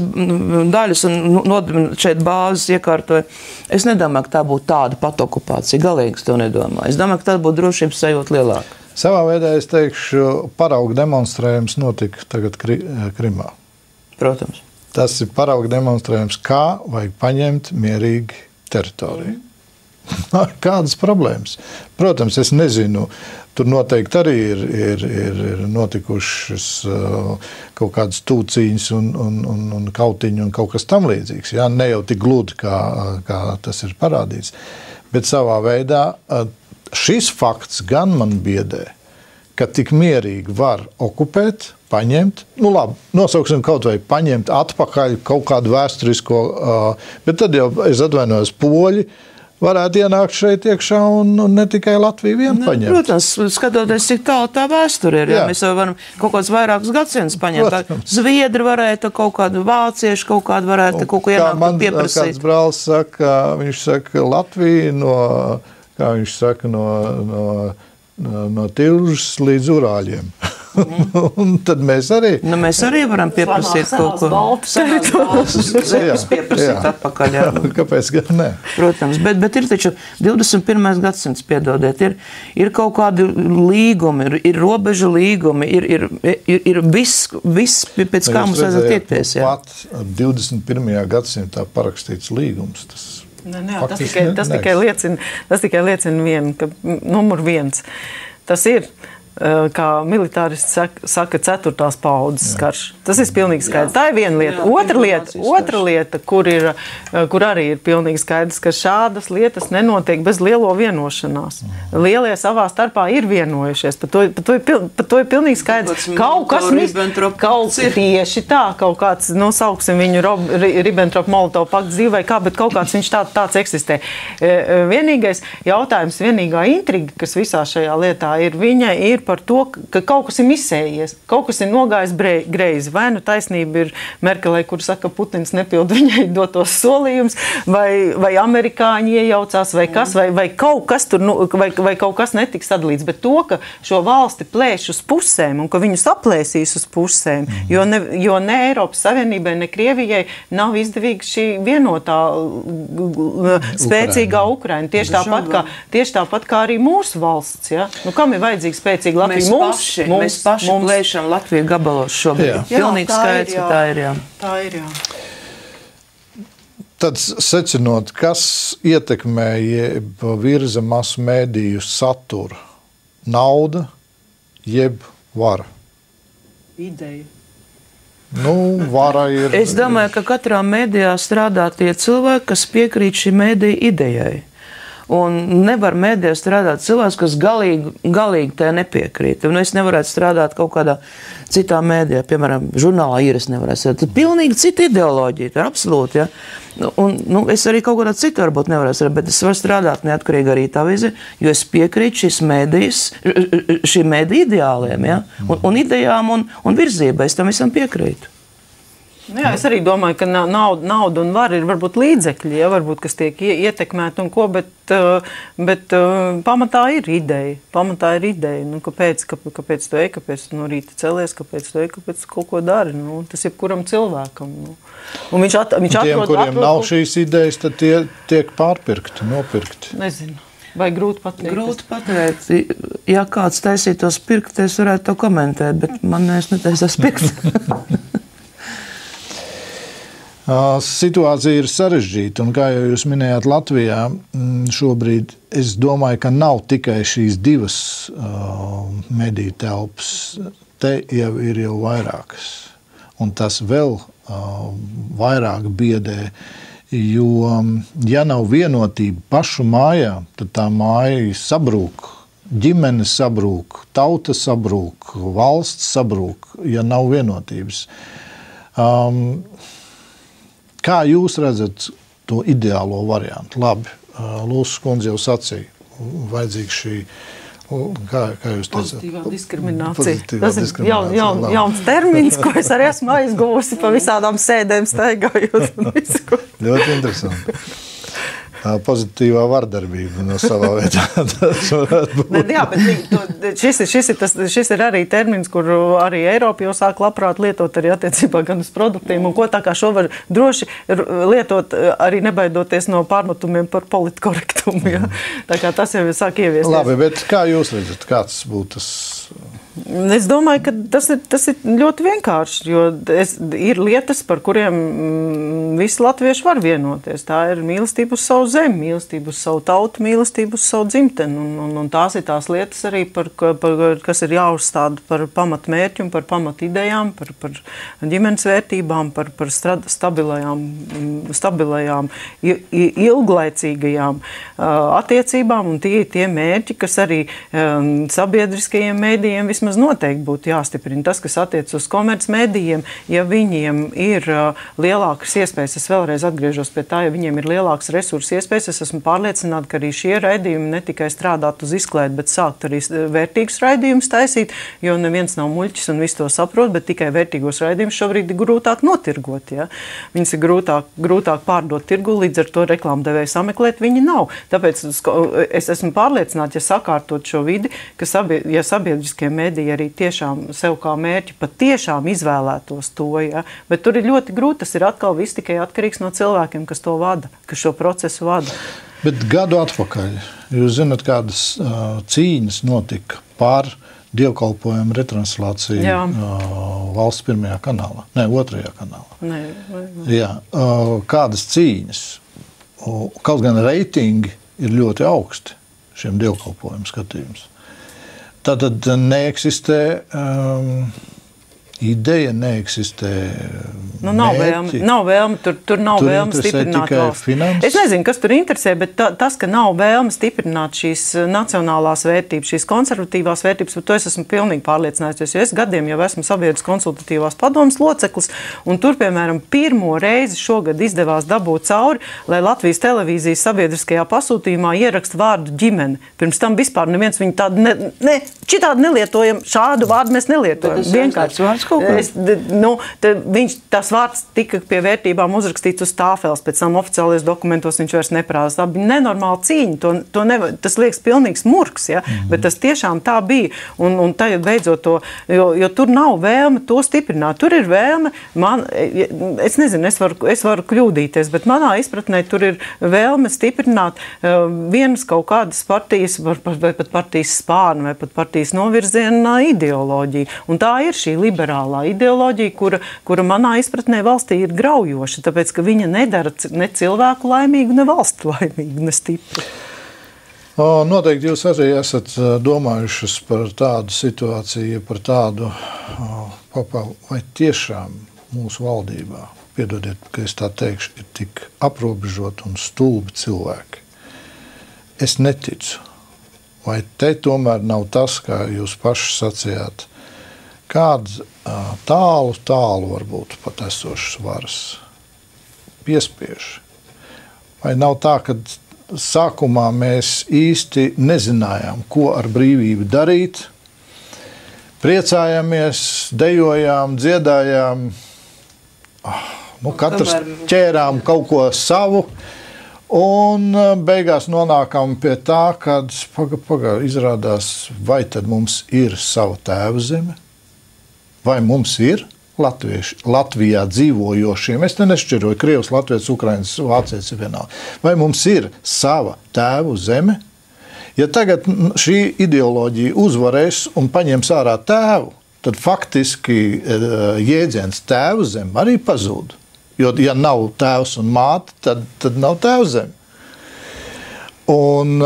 daļas un šeit bāzes iekārtoja. Es nedomāju, ka tā būtu tāda pati okupācija. Galīgi es to nedomāju. Es domāju, ka tā būtu drošības sajūta lielāka. Savā veidā es teikšu, paraugu demonstrējums notika tagad Krimā. Protams. Tas ir parauga demonstrējums, kā vajag paņemt mierīgi teritoriju. Kādas problēmas? Protams, es nezinu, tur noteikti arī ir notikušas kaut kādas tūcīņas un kautiņi un kaut kas tam līdzīgs. Ja? Ne jau tik gludi, kā tas ir parādīts. Bet savā veidā šis fakts gan man biedē, ka tik mierīgi var okupēt, paņemt, labi, nosauksim kaut vai paņemt atpakaļ kaut kādu vēsturisko, bet tad jau, es atvainojos, poļi varētu ienākt šeit iekšā un ne tikai Latviju vien paņemt. Protams, skatoties, cik tālu tā vēsture ir. Ja? Mēs jau varam kaut kādus vairākus gadsimtus paņemt. Zviedri varētu kaut kādu, vācieši kaut kādu varētu kaut ko ienākt un pieprasīt. Kāds brālis saka, viņš saka Latviju kā viņš saka, no Tilžas līdz Urāļiem. Un tad mēs arī... mēs arī varam pieprasīt kaut ko. Zemes pieprasīt atpakaļ. Jā. Kāpēc gan ne? Protams, bet ir taču 21. gadsimts, piedodiet, ir kaut kādi līgumi, ir robežu līgumi, ir viss pēc kā mums vajadzētu tiekties. Pat 21. gadsimtā parakstīts līgums, tas tikai liecina vienu, ka numur 1. Tas ir, kā militāristi saka, 4. paudzes karš. Tas ir pilnīgi skaidrs. Tā ir viena lieta. Otra lieta, kur arī ir pilnīgi skaidrs, ka šādas lietas nenotiek bez lielo vienošanās. Lielie savā starpā ir vienojušies. Par to ir pilnīgi skaidrs. Tieši tā, kaut kāds, sauksim viņu Ribbentrop-Molotov pakts dzīvē, bet kaut kāds viņš tāds eksistē. Vienīgais jautājums, vienīgā intriga, kas visā šajā lietā ir, viņa ir par to, ka kaut kas ir misējies, kaut kas ir nogājis greizi. Vai nu taisnība ir Merkelei, kur saka, Putins nepild viņai dotos solījumus, vai amerikāņi iejaucās, vai kas, vai kaut kas tur, vai kaut kas netiks sadalīts. Bet to, ka šo valsti plēš uz pusēm un ka viņus aplēsīs uz pusēm, jo ne Eiropas Savienībai, ne Krievijai nav izdevīga šī vienotā spēcīgā Ukraina. Tieši tāpat kā arī mūsu valsts. Ja? Nu, kam ir vajadzīga spēcīga Latvija? Mēs paši plēšam Latviju gabalos šobrīd. Pilnīgi skaidrs, ka tā ir, jā. Tā ir, jā. Tad secinot, kas ietekmē jeb virza masu mēdīju saturu? Nauda jeb vara? Ideja. Nu, vara ir... Es domāju, ka katrā mēdījā strādā tie cilvēki, kas piekrīt šī mēdīja idejai. Un nevar mēdījā strādāt cilvēks, kas galīgi tai nepiekrīt. Un es nevarētu strādāt kaut kādā citā mēdījā, piemēram, žurnālā Īres nevarētu strādāt. Tas pilnīgi cita ideoloģija, tā ir absolūti, ja. Un es arī kaut kādā citā varbūt nevarētu strādāt, bet es varu strādāt neatkarīgi arī tā vizija, jo es piekrītu šī mēdīja ideāliem, ja, un idejām un virzībai, es tam visam piekrītu. Jā, es arī domāju, ka nauda un vara ir varbūt līdzekļi, ja, varbūt, kas tiek ietekmēti un ko, bet pamatā ir ideja. Nu, kāpēc tu ej, kāpēc tu no rīta celies, kāpēc tu ej, kāpēc tu kaut ko dari. Nu, tas ir kuram cilvēkam. Nu. Un viņš atrod, kuriem nav šīs idejas, tad tie tiek pārpirkti, nopirkti. Nezinu. Vai grūti pateikt? Grūti pateikt. Ja kāds taisītos pirkt, es varētu to komentēt, bet man netaisās pirkt. Situācija ir sarežģīta, un kā jau jūs minējāt, Latvijā šobrīd es domāju, ka nav tikai šīs divas mediju telpas, te jau ir vairākas, un tas vēl vairāk biedē, jo ja nav vienotība pašu mājā, tad tā māja sabrūk, ģimene sabrūk, tauta sabrūk, valsts sabrūk, ja nav vienotības. Kā jūs redzat to ideālo variantu? Labi, Lūsas kundze jau sacīja, vajadzīga šī, kā jūs teicāt? Pozitīvā diskriminācija. Tas ir jauns termins, ko es arī esmu aizguvusi pa visādām sēdēm staigājot. Ļoti interesanti. Pozitīvā vardarbība no savā vietā. Jā, bet šis ir arī termins, kuru arī Eiropa jau sāk labprāt lietot arī attiecībā gan uz produktiem, un ko tā kā šo var droši lietot arī nebaidoties no pārmetumiem par politkorektumu. Ja? Tā kā tas jau sāk ieviesties. Labi, bet kā jūs redzat, kāds būtu tas? Es domāju, ka tas ir ļoti vienkārši, jo ir lietas, par kuriem visi latvieši var vienoties. Tā ir mīlestība uz savu zemi, mīlestība uz savu tautu, mīlestība uz savu dzimteni. Un tās ir tās lietas arī, kas ir jāuzstāda par pamatmērķi un par pamatidejām, par ģimenes vērtībām, par stabilajām, ilglaicīgajām attiecībām. Un tie mērķi, kas arī sabiedriskajiem mēdījiem vismaz noteikti būtu jāstiprina. Tas, kas attiec uz komercmedijiem, ja viņiem ir lielākas iespējas, es vēlreiz atgriežos pie tā, ja viņiem ir lielākas resursu iespējas, es esmu pārliecināta, ka arī šie raidījumi ne tikai strādāt uz izklaidi, bet sākt arī vērtīgus raidījumus taisīt, jo neviens nav muļķis un visu to saprot, bet tikai vērtīgos raidījumus šobrīd ir grūtāk notirgot. Ja? Viņas ir grūtāk pārdot tirgu, līdz ar to reklāmdevēju sameklēt viņi nav. Tāpēc es esmu pārliecināta, ja sakārtot šo vidi, ka ja sabiedriskie mēdī arī tiešām sev kā mērķi patiešām izvēlētos to, ja? Bet tur ir ļoti grūti, tas ir atkal viss tikai atkarīgs no cilvēkiem, kas to vada, kas šo procesu vada. Bet gadu atpakaļ, jūs zināt, kādas cīņas notika par dievkalpojumu retranslāciju valsts pirmajā kanālā, otrajā kanālā. Jā, kādas cīņas, kaut gan reitingi ir ļoti augsti šiem dievkalpojumu skatījums. Tātad neeksistē ideja, neeksistē nav vēlme, tur nav vēlme stiprināt valsts. Finanses? Es nezinu, kas tur interesē, bet tas, ka nav vēlme stiprināt šīs nacionālās vērtības, šīs konservatīvās vērtības, par to es esmu pilnīgi pārliecinājusies, jo es gadiem jau esmu sabiedriskas konsultatīvās padomas loceklis, un tur, piemēram, pirmo reizi šogad izdevās dabūt cauri, lai Latvijas televīzijas sabiedriskajā pasūtījumā ieraksta vārdu ģimene. Pirms tam vispār neviens viņu tādu šitādi nelietojam, šādu vārdu mēs nelietojam. Vienkārši vārds kaut kā. Tas vārds tika pie vērtībām uzrakstīts uz tāfeles, pēc tam oficiālajos dokumentos viņš vairs neparādās. Tā bija nenormāla cīņa, tas liekas pilnīgs murks, ja? Bet tas tiešām tā bija. Un tagad beidzot to, jo tur nav vēlme to stiprināt. Tur ir vēlme, es nezinu, es varu kļūdīties, bet manā izpratnē tur ir vēlme stiprināt vienas kaut kādas partijas, vai pat partijas spārnu, vai pat partijas novirziena ideoloģiju. Un tā ir šī liberālā ideoloģija, kura manā izpratnē valstī ir graujoša, tāpēc, ka viņa nedara ne cilvēku laimīgu, ne valsti laimīgu, ne stipru. Noteikti jūs arī esat domājušas par tādu situāciju, par tādu, vai tiešām mūsu valdībā, piedodiet, ka es tā teikšu, ir tik aprobežot un stulbi cilvēki. Es neticu. Vai te tomēr nav tas, kā jūs paši sacījāt, kāds tālu varbūt pat esošas varas piespiež? Vai nav tā, ka sākumā mēs īsti nezinājām, ko ar brīvību darīt, priecājāmies, dejojām, dziedājām, katrs ķērām kaut ko savu, un beigās nonākam pie tā, kad izrādās, vai tad mums ir sava tēva zeme, vai mums ir latvieši, Latvijā dzīvojošiem, es te nešķiroju, Krievs, Latvijas, Ukrainas, Vācijas ir vienā, vai mums ir sava tēvu zeme? Ja tagad šī ideoloģija uzvarēs un paņems ārā tēvu, tad faktiski jēdziens tēvu zeme arī pazūd. Jo, ja nav tēvs un māte, tad nav tēvzeme. Un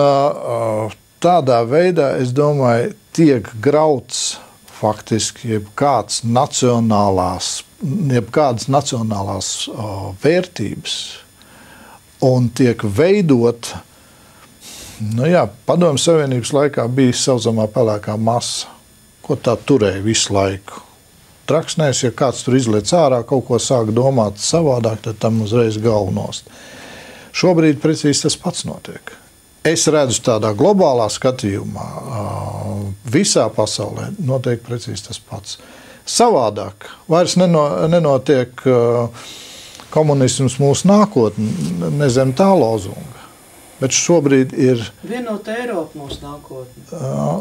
tādā veidā, es domāju, tiek grauts faktiski jebkādas nacionālās vērtības un tiek veidot, Padomju Savienības laikā bija saucamā pelēkā masa, ko tā turēja visu laiku. Traksnēs, ja kāds tur izliec ārā, kaut ko sāk domāt savādāk, tad tam uzreiz galvu nost. Šobrīd precīzi tas pats notiek. Es redzu tādā globālā skatījumā, visā pasaulē notiek precīzi tas pats. Savādāk vairs nenotiek komunisms mūsu nākotne, ne zem tā lozunga. Bet šobrīd ir vienota Eiropa mūsu nākotne.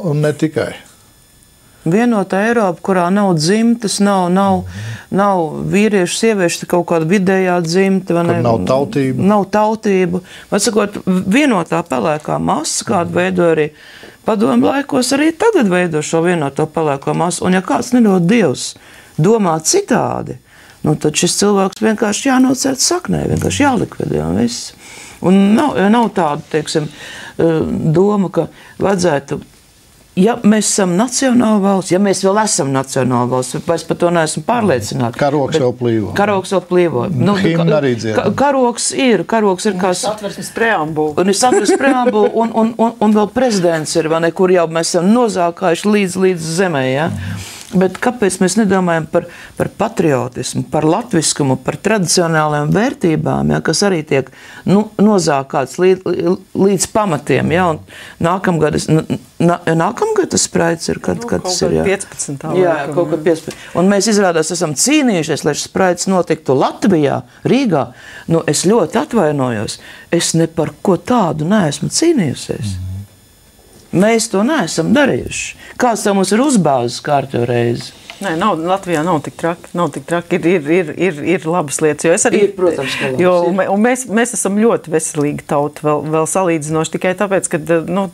Un ne tikai. Vienota Eiropa, kurā nav dzimtes, nav vīriešu, sieviešu, kaut kāda vidējā dzimta. Nav tautība. Nav tautība. Vai sakot, vienotā pelēkā masa, kādu veido arī padomu laikos, arī tagad veido šo vienoto pelēko masu. Un ja kāds nedod Dievs domā citādi, tad šis cilvēks vienkārši jānocērt saknē, vienkārši jālikvidē un viss. Un nav tāda, teiksim, doma, ka vajadzētu. Ja mēs esam nacionāla valsts, ja mēs vēl esam nacionāla valsts, es par to neesmu pārliecināta. Karoks jau plīvo. Karoks jau plīvo. Himna arī dzied. Karoks ir kā Satversmes preambula. Un ir satversmes preambula, un vēl prezidents ir, vai ne, kur jau mēs esam nozākājuši līdz zemē, ja? Bet kāpēc mēs nedomājam par patriotismu, par latviskumu, par tradicionālajām vērtībām, ja, kas arī tiek nozākāts līdz pamatiem, ja, un nākamgad tas spraids ir, kad tas ir, jā. 15. Jā, kaut kā 15. Un mēs izrādās esam cīnījušies, lai šis spraids notiktu Latvijā, Rīgā. Es ļoti atvainojos, es ne par ko tādu neesmu cīnījusies. Mēs to neesam darījuši. Kāds tam mums ir uzbāzes kārtējo reizi? Nē, Latvijā nav tik traki. Ir labas lietas. Jo es arī, ir, protams, ka labas. Jo, un mēs esam ļoti veselīgi tauta, vēl salīdzinoši tikai tāpēc, ka,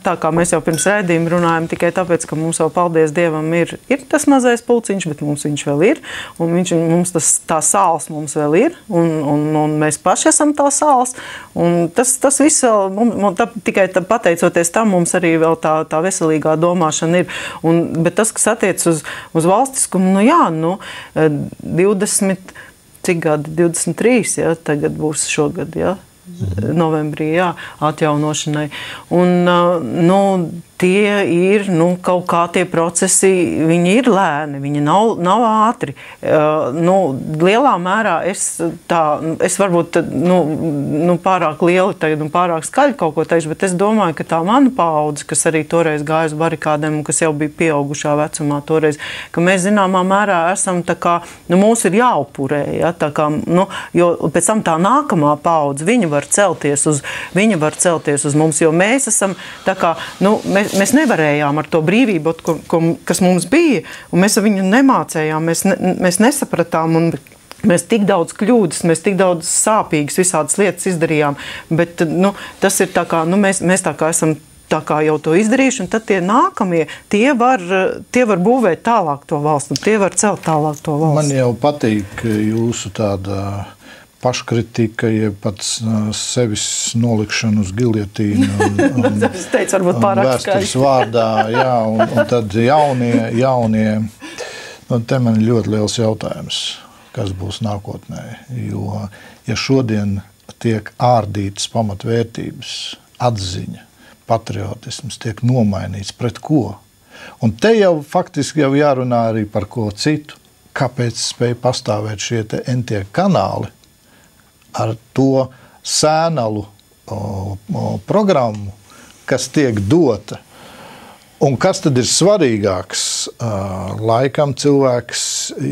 tā kā mēs jau pirms raidījuma runājam, tikai tāpēc, ka mums jau, paldies Dievam, ir tas mazais pulciņš, bet mums viņš vēl ir, un mums tā sāls mums vēl ir, un mēs paši esam tā sāls, un tas viss vēl, tikai pateicoties tam, mums arī vēl tā veselīgā domāšana ir, bet tas, kas attiec uz valstiskumu, 20 cik gadi? 23, ja? Tagad būs šogad, ja? Novembrī, jā, atjaunošanai. Un, nu, tie ir, nu, kaut kā tie procesi, viņi ir lēni, viņi nav ātri. Nu, lielā mērā es varbūt, nu, pārāk lieli tagad un pārāk skaļi kaut ko teikšu, bet es domāju, ka tā mana paudze, kas arī toreiz gāja uz barikādēm un kas jau bija pieaugušā vecumā toreiz, ka mēs zināmā mērā esam tā kā, nu, mūs ir jāupurē, ja, tā kā, nu, jo pēc tam tā nākamā paudze, viņa var celties uz mums, jo mēs esam tā kā, nu, mēs nevarējām ar to brīvību, kas mums bija, un mēs ar viņu nemācējām, mēs nesapratām, un mēs tik daudz kļūdas, mēs tik daudz sāpīgas visādas lietas izdarījām, bet, nu, tas ir tā kā, nu, mēs tā kā esam tā kā jau to izdarījuši, un tad tie nākamie, tie var būvēt tālāk to valstu, un tie var celt tālāk to valstu. Man jau patīk jūsu tāda paškritika, jeb pats sevis nolikšana uz giljotīnu un es teicu, varbūt pārāk vēstures vārdā, jā, un tad jaunie, nu, te man ir ļoti liels jautājums, kas būs nākotnē, jo, ja šodien tiek ārdītas pamatvērtības, atziņa, patriotisms tiek nomainīts pret ko, un te jau faktiski jau jārunā arī par ko citu, kāpēc spēj pastāvēt šie te entie kanāli, ar to sēnalu programmu, kas tiek dota. Un kas tad ir svarīgāks? Laikam cilvēks,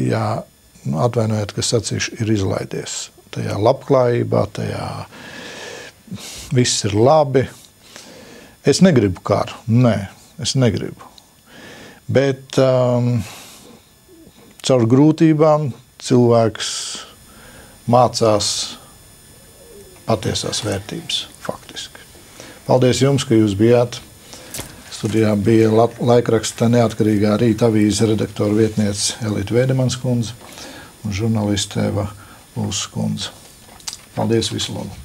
jā, atvainojiet, kas sacīšu, ir izlaidies. Tajā labklājībā, tajā viss ir labi. Es negribu karu. Nē, es negribu. Bet caur grūtībām cilvēks mācās patiesās vērtības, faktiski. Paldies jums, ka jūs bijāt. Studijā bija laikraksta Neatkarīgā Rīta avīze redaktora vietniece Elīte Vēdemans kundze un žurnaliste Eva Lūsas kundze. Paldies, visu labu!